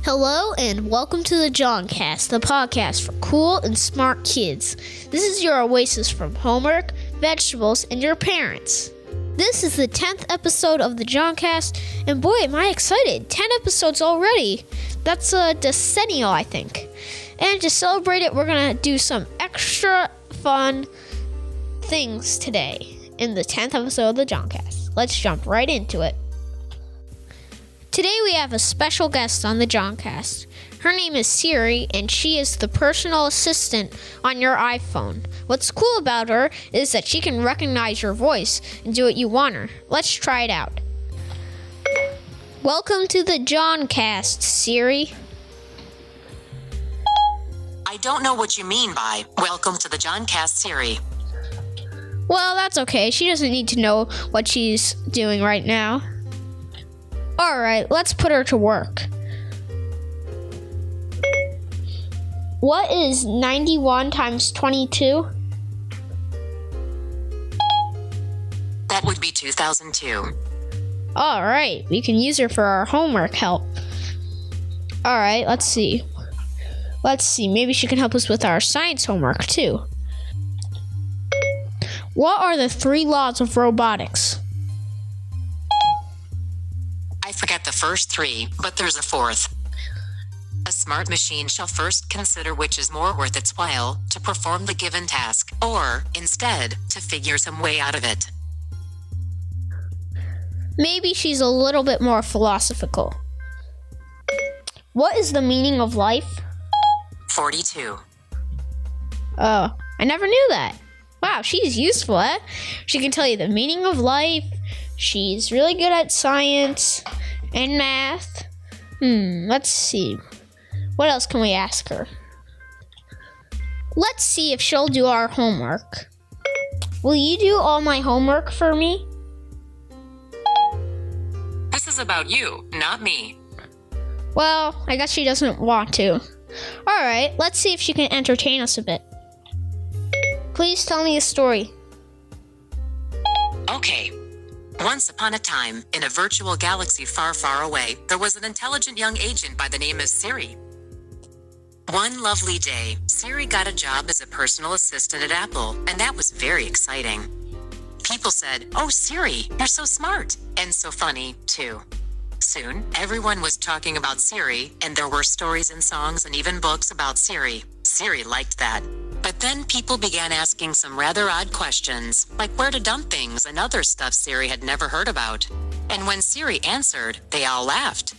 Hello and welcome to the Johncast, the podcast for cool and smart kids. This is your oasis from homework, vegetables, and your parents. This is the 10th episode of the Johncast, and boy, am I excited. 10 episodes already. That's a decennial, I think. And to celebrate it, we're going to do some extra fun things today in the 10th episode of the Johncast. Let's jump right into it. Today we have a special guest on the Johncast. Her name is Siri, and she is the personal assistant on your iPhone. What's cool about her is that she can recognize your voice and do what you want her. Let's try it out. Welcome to the Johncast, Siri. I don't know what you mean by welcome to the Johncast, Siri. Well, that's okay. She doesn't need to know what she's doing right now. Alright, let's put her to work. What is 91 times 22? That would be 2002. Alright, we can use her for our homework help. Alright, let's see. Maybe she can help us with our science homework too. What are the 3 laws of robotics? I forget the first 3, but there's a 4th. A smart machine shall first consider which is more worth its while to perform the given task, or, instead, to figure some way out of it. Maybe she's a little bit more philosophical. What is the meaning of life? 42. Oh, I never knew that. Wow, she's useful, eh? She can tell you the meaning of life. She's really good at science and math. Let's see. What else can we ask her? Let's see if she'll do our homework. Will you do all my homework for me? This is about you, not me. Well, I guess she doesn't want to. Alright, let's see if she can entertain us a bit. Please tell me a story. Okay. Once upon a time, in a virtual galaxy far, far away, there was an intelligent young agent by the name of Siri. One lovely day, Siri got a job as a personal assistant at Apple, and that was very exciting. People said, "Oh, Siri, you're so smart," and so funny, too. Soon, everyone was talking about Siri, and there were stories and songs and even books about Siri. Siri liked that. But then people began asking some rather odd questions, like where to dump things and other stuff Siri had never heard about. And when Siri answered, they all laughed.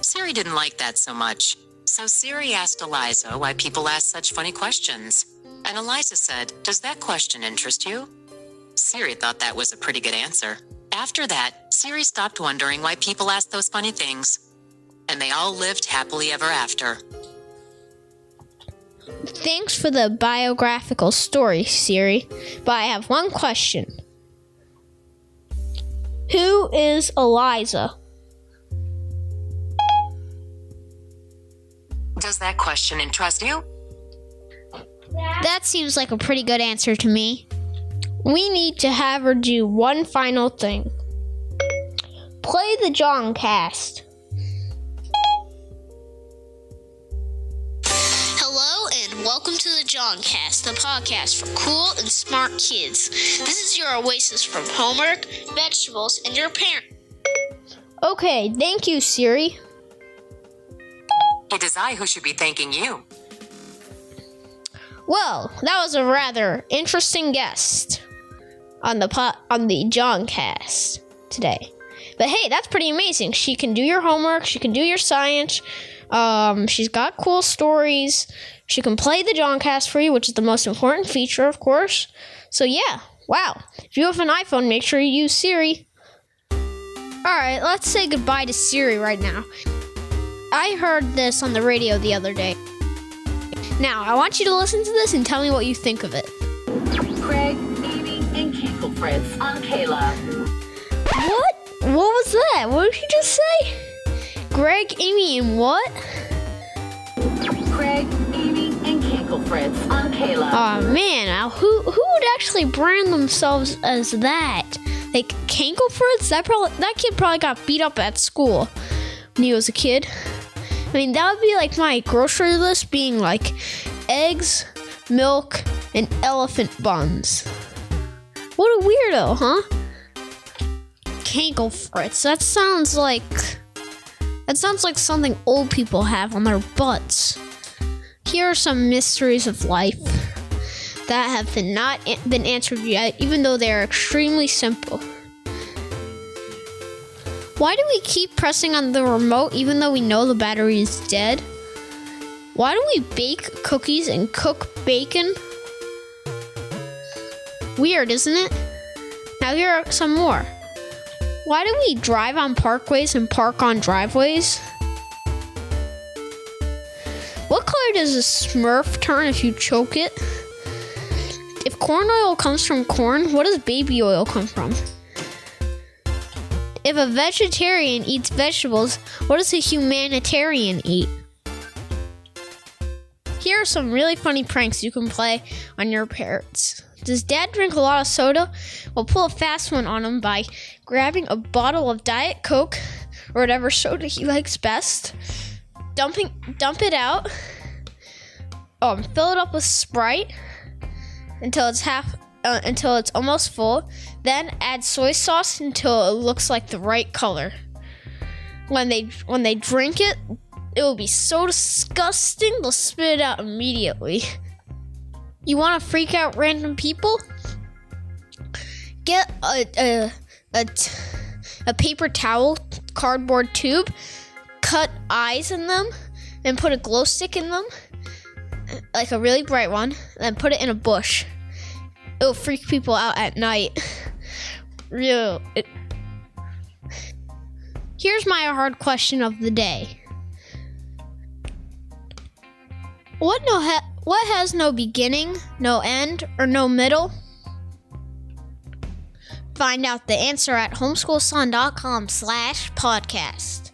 Siri didn't like that so much. So Siri asked Eliza why people asked such funny questions. And Eliza said, "Does that question interest you?" Siri thought that was a pretty good answer. After that, Siri stopped wondering why people asked those funny things. And they all lived happily ever after. Thanks for the biographical story, Siri. But I have one question. Who is Eliza? Does that question interest you? That seems like a pretty good answer to me. We need to have her do one final thing. Play the Johncast. Hello and welcome to the Johncast, the podcast for cool and smart kids. This is your oasis from homework, vegetables, and your parents. Okay, thank you, Siri. It is I who should be thanking you. Well, that was a rather interesting guest on the Johncast today. But hey, that's pretty amazing. She can do your homework. She can do your science. She's got cool stories. She can play the Johncast for you, which is the most important feature, of course. So yeah, wow. If you have an iPhone, make sure you use Siri. Alright, let's say goodbye to Siri right now. I heard this on the radio the other day. Now, I want you to listen to this and tell me what you think of it. Craig, Amy, and Kinkle Fritz on Kayla. What? What was that? What did you just say? Greg, Amy, and what? Craig, Amy, and Kinkle Fritz on Kayla. Oh man, now who would actually brand themselves as that? Like Kinkle Fritz? That kid probably got beat up at school when he was a kid. I mean, that would be like my grocery list being like eggs, milk, and elephant buns. What a weirdo, huh? Cankle frits. That sounds like something old people have on their butts. Here are some mysteries of life that have not been answered yet, even though they are extremely simple. Why do we keep pressing on the remote even though we know the battery is dead? Why do we bake cookies and cook bacon? Weird, isn't it? Now here are some more. Why do we drive on parkways and park on driveways? What color does a Smurf turn if you choke it? If corn oil comes from corn, what does baby oil come from? If a vegetarian eats vegetables, what does a humanitarian eat? Here are some really funny pranks you can play on your parents. Does Dad drink a lot of soda? Well, pull a fast one on him by grabbing a bottle of Diet Coke or whatever soda he likes best, dump it out, fill it up with Sprite until it's almost full. Then add soy sauce until it looks like the right color. When they drink it, it will be so disgusting they'll spit it out immediately. You want to freak out random people? Get a paper towel, cardboard tube, cut eyes in them, and put a glow stick in them, like a really bright one, and put it in a bush. It'll freak people out at night. Here's my hard question of the day. What has no beginning, no end, or no middle? Find out the answer at homeschoolson.com/podcast.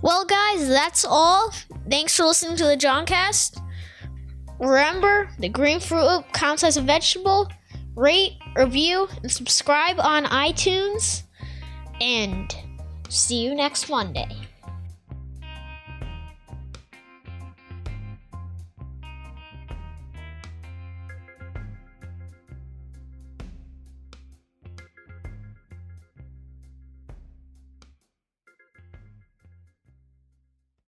Well, guys, that's all. Thanks for listening to the Johncast. Remember, the green Fruit Loop counts as a vegetable. Rate, review, and subscribe on iTunes. And see you next Monday.